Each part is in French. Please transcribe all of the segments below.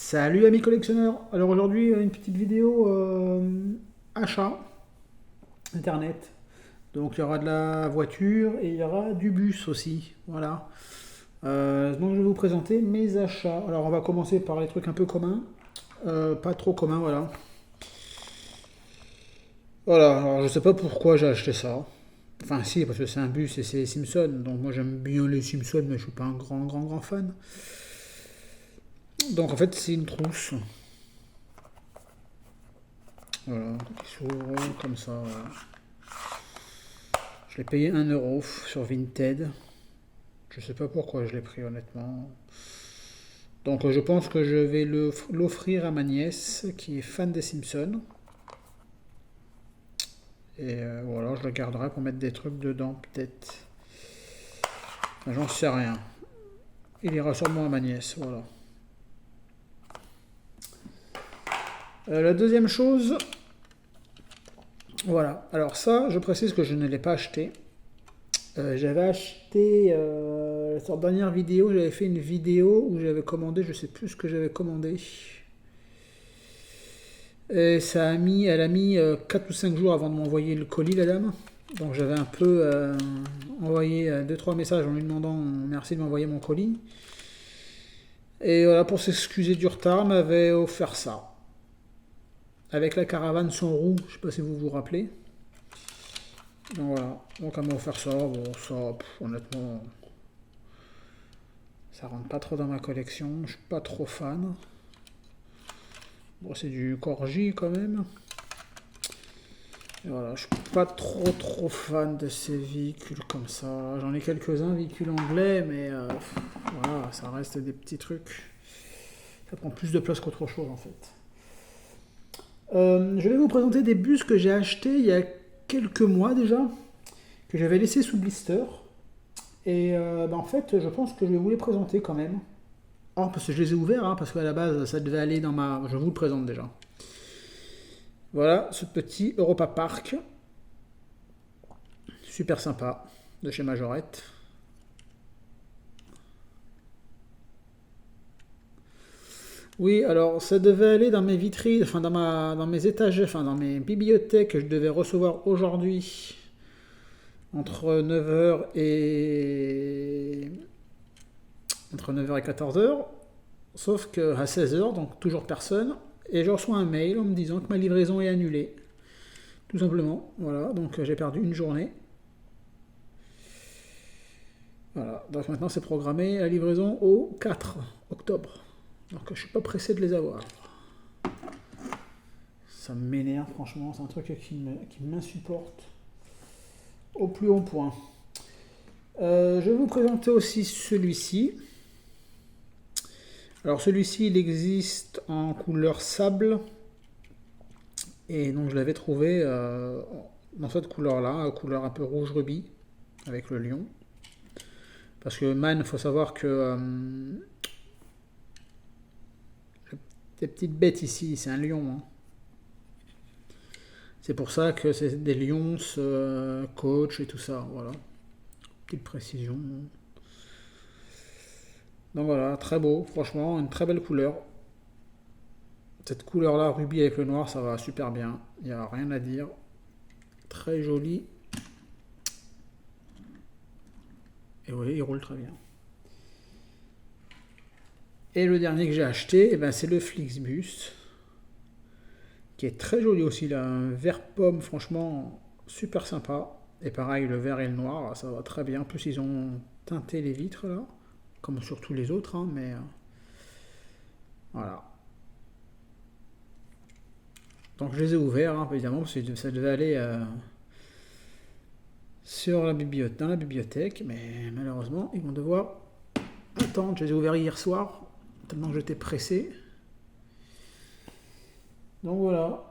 Salut amis collectionneurs. Alors aujourd'hui une petite vidéo achat internet. Donc il y aura de la voiture et il y aura du bus aussi. Voilà. Donc je vais vous présenter mes achats. Alors on va commencer par les trucs un peu communs. Pas trop communs, voilà. Voilà, alors je sais pas pourquoi j'ai acheté ça. Enfin si, parce que c'est un bus et c'est les Simpsons. Donc moi j'aime bien les Simpsons, mais je suis pas un grand fan. Donc en fait c'est une trousse. Voilà, qui s'ouvre comme ça. Voilà. Je l'ai payé 1 € sur Vinted. Je sais pas pourquoi je l'ai pris honnêtement. Donc je pense que je vais l'offrir à ma nièce qui est fan des Simpsons. Et voilà, je le garderai pour mettre des trucs dedans peut-être. Enfin, j'en sais rien. Il ira sûrement à ma nièce, voilà. La deuxième chose, voilà. Alors ça, je précise que je ne l'ai pas acheté. J'avais acheté sur la dernière vidéo, j'avais fait une vidéo où j'avais commandé, je sais plus ce que j'avais commandé. Et elle a mis 4 ou 5 jours avant de m'envoyer le colis, la dame. Donc j'avais un peu envoyé 2-3 messages en lui demandant merci de m'envoyer mon colis. Et voilà, pour s'excuser du retard, elle m'avait offert ça. Avec la caravane sans roue, je sais pas si vous vous rappelez. Donc voilà, donc elle m'a offert ça. Bon, ça, honnêtement, ça rentre pas trop dans ma collection. Je suis pas trop fan. Bon, c'est du Corgi quand même. Et voilà, je suis pas trop fan de ces véhicules comme ça. J'en ai quelques-uns, véhicules anglais, mais voilà, ça reste des petits trucs. Ça prend plus de place qu'autre chose en fait. Je vais vous présenter des bus que j'ai achetés il y a quelques mois déjà, que j'avais laissé sous blister. Et en fait, je pense que je vais vous les présenter quand même. Oh, parce que je les ai ouverts, hein, parce qu'à la base, ça devait aller dans ma... Je vous le présente déjà. Voilà, ce petit Europa Park. Super sympa, de chez Majorette. Oui, alors ça devait aller dans mes vitrines, enfin dans mes étagères, enfin dans mes bibliothèques que je devais recevoir aujourd'hui entre 9 heures et 14 heures. Sauf qu'à 16 heures, donc toujours personne, et je reçois un mail en me disant que ma livraison est annulée. Tout simplement, voilà, donc j'ai perdu une journée. Voilà, donc maintenant c'est programmé la livraison au 4 octobre. Donc je suis pas pressé de les avoir. Ça m'énerve franchement, c'est un truc qui m'insupporte au plus haut point. Je vais vous présenter aussi celui-ci. Alors celui-ci il existe en couleur sable. Et donc je l'avais trouvé dans cette couleur-là, couleur un peu rouge rubis, avec le lion. Parce que Man, il faut savoir que les petites bêtes ici, c'est un lion. Hein. C'est pour ça que c'est des lions, coach et tout ça. Voilà. Petite précision. Donc voilà, très beau, franchement, une très belle couleur. Cette couleur-là, rubis avec le noir, ça va super bien. Il n'y a rien à dire. Très joli. Et oui, il roule très bien. Et le dernier que j'ai acheté, eh ben, c'est le Flixbus, qui est très joli aussi. Là, un vert pomme, franchement, super sympa. Et pareil, le vert et le noir, ça va très bien. En plus, ils ont teinté les vitres, là, comme sur tous les autres, hein, mais voilà. Donc je les ai ouverts, hein, évidemment, parce que ça devait aller dans la bibliothèque, mais malheureusement, ils vont devoir attendre. Je les ai ouverts hier soir, tellement que j'étais pressé. Donc voilà.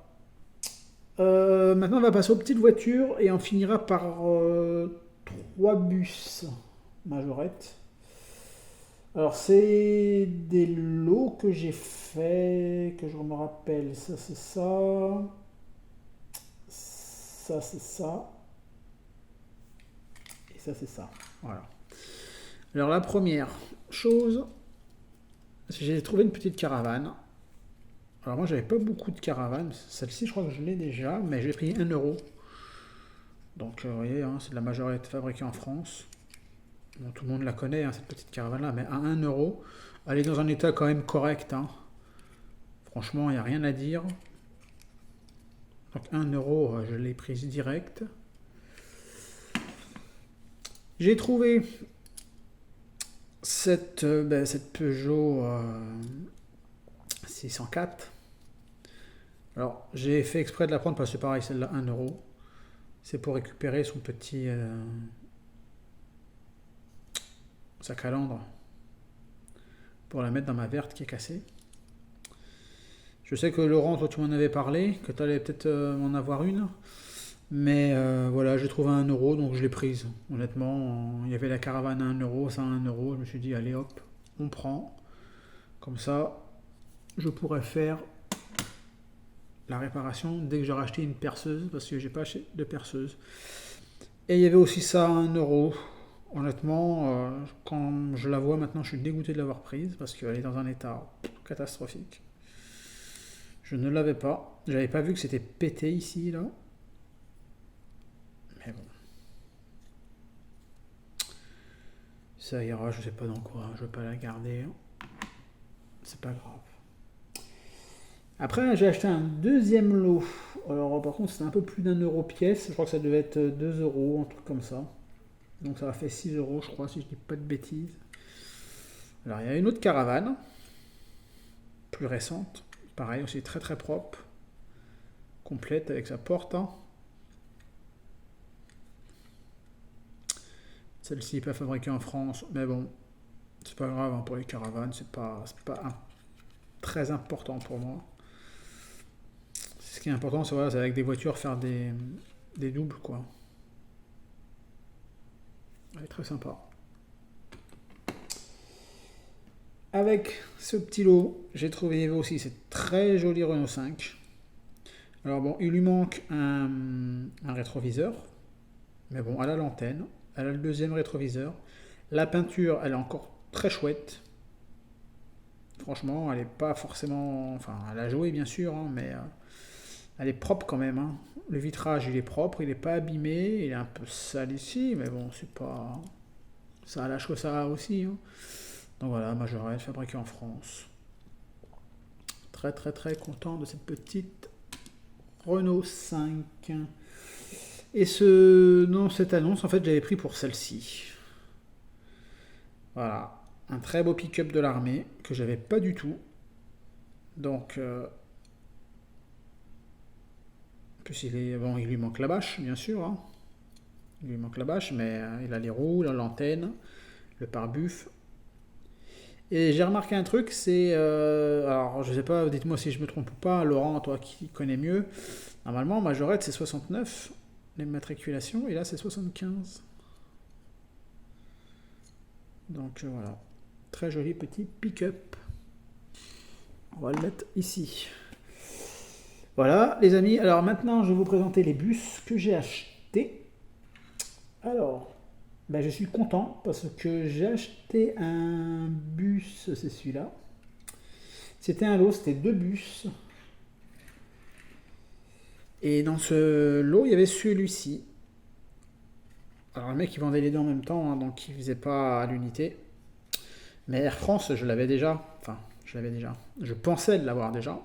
Maintenant, on va passer aux petites voitures et on finira par 3 bus Majorette. Alors, c'est des lots que j'ai fait, que je me rappelle. Ça, c'est ça. Ça, c'est ça. Et ça, c'est ça. Voilà. Alors, la première chose, j'ai trouvé une petite caravane. Alors moi, j'avais pas beaucoup de caravanes. Celle-ci, je crois que je l'ai déjà, mais j'ai pris 1 €. Donc, vous voyez, hein, c'est de la majorette fabriquée en France. Bon, tout le monde la connaît, hein, cette petite caravane-là, mais à 1 €, elle est dans un état quand même correct, hein. Franchement, il n'y a rien à dire. Donc 1 €, je l'ai prise direct. J'ai trouvé cette Peugeot 604. Alors, j'ai fait exprès de la prendre parce que c'est pareil, celle-là, 1 €. C'est pour récupérer son petit sa calandre pour la mettre dans ma verte qui est cassée. Je sais que Laurent, toi tu m'en avais parlé, que tu allais peut-être m'en avoir une. Mais voilà, j'ai trouvé 1 € donc je l'ai prise. Honnêtement, il y avait la caravane à 1 €, ça à 1 €. Je me suis dit, allez hop, on prend. Comme ça, je pourrais faire la réparation dès que j'aurai acheté une perceuse, parce que j'ai pas acheté de perceuse. Et il y avait aussi ça à 1 €. Honnêtement, quand je la vois maintenant, je suis dégoûté de l'avoir prise, parce qu'elle est dans un état catastrophique. Je ne l'avais pas. J'avais pas vu que c'était pété ici, là. Mais bon. Ça ira, je sais pas dans quoi. Je vais pas la garder. C'est pas grave. Après, j'ai acheté un deuxième lot. Alors, par contre, c'était un peu plus d'1 € pièce. Je crois que ça devait être 2 €, un truc comme ça. Donc, ça a fait 6 €, je crois, si je dis pas de bêtises. Alors, il y a une autre caravane, plus récente. Pareil, aussi très très propre. Complète avec sa porte. Hein. Celle-ci n'est pas fabriquée en France, mais bon, c'est pas grave hein, pour les caravanes, c'est pas très important pour moi. Ce qui est important, c'est voilà, avec des voitures faire des doubles, quoi. Elle est très sympa. Avec ce petit lot, j'ai trouvé aussi cette très jolie Renault 5. Alors bon, il lui manque un rétroviseur, mais bon, elle a l'antenne, elle a le deuxième rétroviseur. La peinture, elle est encore très chouette. Franchement, elle n'est pas forcément... Enfin, elle a joué bien sûr, hein, mais elle est propre quand même. Hein. Le vitrage, il est propre, il n'est pas abîmé, il est un peu sale ici, mais bon, c'est pas... Ça lâche que ça aussi. Hein. Donc voilà, Majorelle, fabriquée en France. Très très très content de cette petite Renault 5. Et cette annonce, en fait, j'avais pris pour celle-ci. Voilà, un très beau pick-up de l'armée que j'avais pas du tout. Donc, en plus, il lui manque la bâche, bien sûr. Hein. Il lui manque la bâche, mais il a les roues, l'antenne, le pare-buff. Et j'ai remarqué un truc, c'est... alors, je sais pas, dites-moi si je me trompe ou pas, Laurent, toi qui connais mieux. Normalement, Majorette, c'est 69, l'immatriculation, et là, c'est 75. Donc, voilà. Très joli petit pick-up. On va le mettre ici. Voilà, les amis. Alors, maintenant, je vais vous présenter les bus que j'ai achetés. Alors... Ben, je suis content parce que j'ai acheté un bus, c'est celui-là. C'était un lot, c'était 2 bus. Et dans ce lot, il y avait celui-ci. Alors le mec il vendait les deux en même temps, hein, donc il faisait pas à l'unité. Mais Air France, je l'avais déjà. Enfin, je l'avais déjà. Je pensais de l'avoir déjà.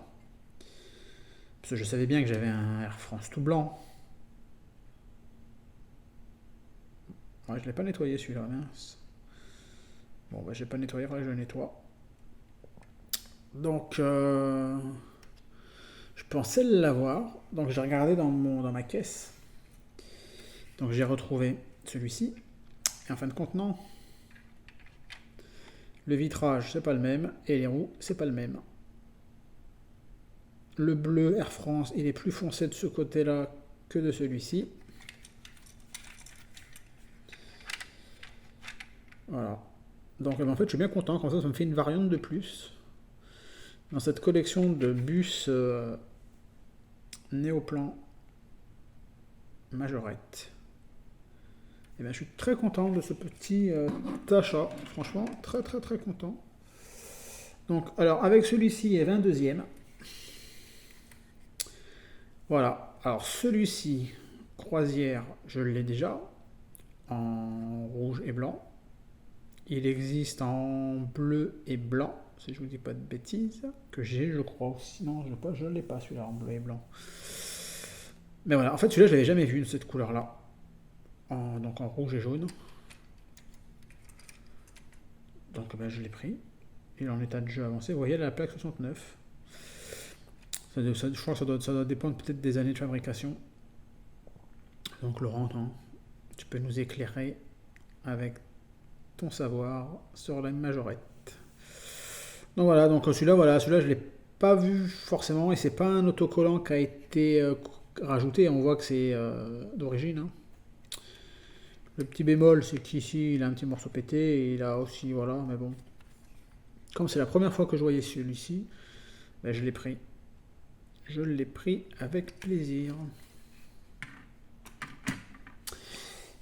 Parce que je savais bien que j'avais un Air France tout blanc. Ouais, je ne l'ai pas nettoyé celui-là, mince. Bon, bah, j'ai pas nettoyé, il faudrait que je le nettoie. Donc, je pensais l'avoir. Donc, j'ai regardé dans ma caisse. Donc, j'ai retrouvé celui-ci. Et en fin de compte, non. Le vitrage, c'est pas le même. Et les roues, c'est pas le même. Le bleu Air France, il est plus foncé de ce côté-là que de celui-ci. Voilà. Donc en fait, je suis bien content, comme ça me fait une variante de plus. Dans cette collection de bus Néoplan Majorette. Et bien, je suis très content de ce petit achat. Franchement, très très très content. Donc, alors avec celui-ci, il y avait un deuxième. Voilà. Alors celui-ci, croisière, je l'ai déjà en rouge et blanc. Il existe en bleu et blanc, si je vous dis pas de bêtises, que j'ai, je crois. Sinon, je ne l'ai pas celui-là en bleu et blanc. Mais voilà, en fait celui-là, je l'avais jamais vu de cette couleur-là. Donc en rouge et jaune. Donc ben, je l'ai pris. Il est en état de jeu avancé. Vous voyez la plaque 69. Je crois que ça doit dépendre peut-être des années de fabrication. Donc Laurent, tu peux nous éclairer avec ton savoir sur la majorette. Donc voilà, donc celui-là, je l'ai pas vu forcément et c'est pas un autocollant qui a été rajouté. On voit que c'est d'origine. Hein. Le petit bémol, c'est qu'ici il a un petit morceau pété et il a aussi, voilà, mais bon. Comme c'est la première fois que je voyais celui-ci, ben je l'ai pris. Je l'ai pris avec plaisir.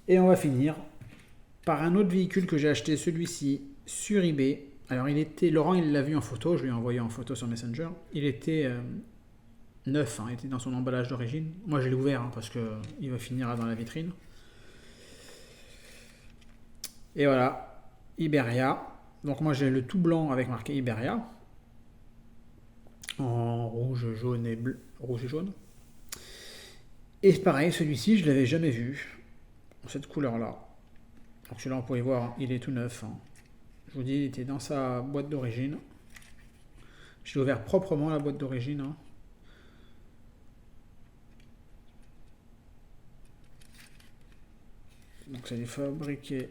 Et on va finir par un autre véhicule que j'ai acheté, celui-ci, sur eBay. Alors Laurent il l'a vu en photo, je lui ai envoyé en photo sur Messenger. Il était neuf, hein, il était dans son emballage d'origine. Moi je l'ai ouvert hein, parce qu'il va finir dans la vitrine. Et voilà, Iberia. Donc moi j'ai le tout blanc avec marqué Iberia. En rouge, jaune et bleu. Rouge et jaune. Et pareil, celui-ci je ne l'avais jamais vu. Cette couleur-là. Donc celui-là, on pouvait voir, il est tout neuf. Hein. Je vous dis, il était dans sa boîte d'origine. J'ai ouvert proprement la boîte d'origine. Hein. Donc c'est fabriqué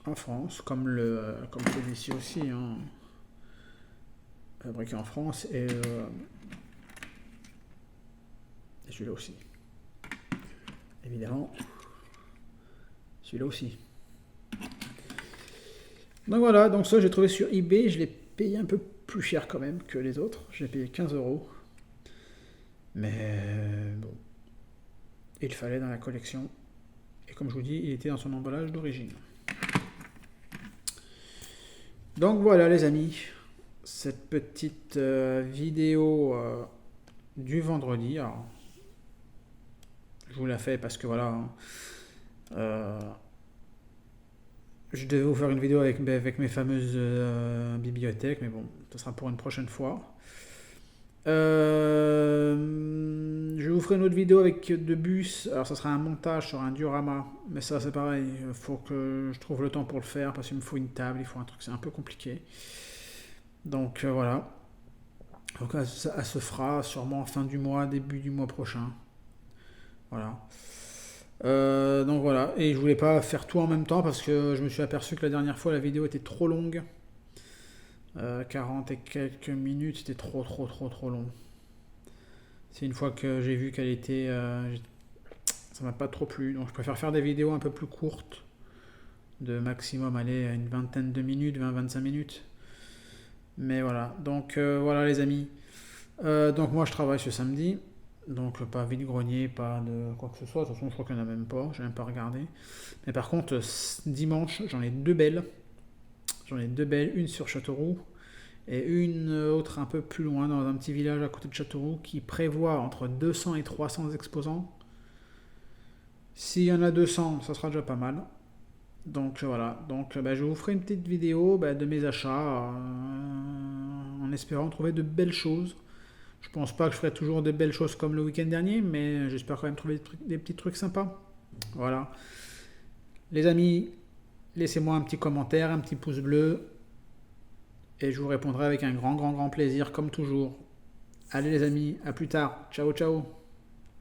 en France, comme celui-ci aussi. Hein. Fabriqué en France et celui-là aussi. Évidemment. Celui-là aussi. Donc voilà, donc ça j'ai trouvé sur eBay, je l'ai payé un peu plus cher quand même que les autres. J'ai payé 15 €. Mais bon, il fallait dans la collection. Et comme je vous dis, il était dans son emballage d'origine. Donc voilà les amis, cette petite vidéo du vendredi. Alors, je vous la fais parce que voilà... je devais vous faire une vidéo avec mes fameuses bibliothèques, mais bon, ce sera pour une prochaine fois. Je vous ferai une autre vidéo avec deux bus. Alors, ça sera un montage sur un diorama, mais ça, c'est pareil. Il faut que je trouve le temps pour le faire parce qu'il me faut une table, il faut un truc, c'est un peu compliqué. Donc, voilà. Donc, ça se fera sûrement fin du mois, début du mois prochain. Voilà. Donc voilà, et je voulais pas faire tout en même temps parce que je me suis aperçu que la dernière fois la vidéo était trop longue. 40 et quelques minutes, c'était trop long. C'est une fois que j'ai vu qu'elle était... ça m'a pas trop plu, donc je préfère faire des vidéos un peu plus courtes, de maximum aller à une vingtaine de minutes, 20-25 minutes. Mais voilà, donc voilà les amis. Donc moi je travaille ce samedi. Donc pas vide-grenier, pas de quoi que ce soit. De toute façon, je crois qu'il n'y en a même pas. J'ai même pas regardé. Mais par contre, dimanche, j'en ai deux belles. Une sur Châteauroux et une autre un peu plus loin, dans un petit village à côté de Châteauroux, qui prévoit entre 200 et 300 exposants. S'il y en a 200, ça sera déjà pas mal. Donc voilà. Donc je vous ferai une petite vidéo de mes achats en espérant trouver de belles choses. Je pense pas que je ferai toujours de belles choses comme le week-end dernier, mais j'espère quand même trouver des petits trucs sympas. Voilà. Les amis, laissez-moi un petit commentaire, un petit pouce bleu, et je vous répondrai avec un grand plaisir, comme toujours. Allez les amis, à plus tard. Ciao, ciao.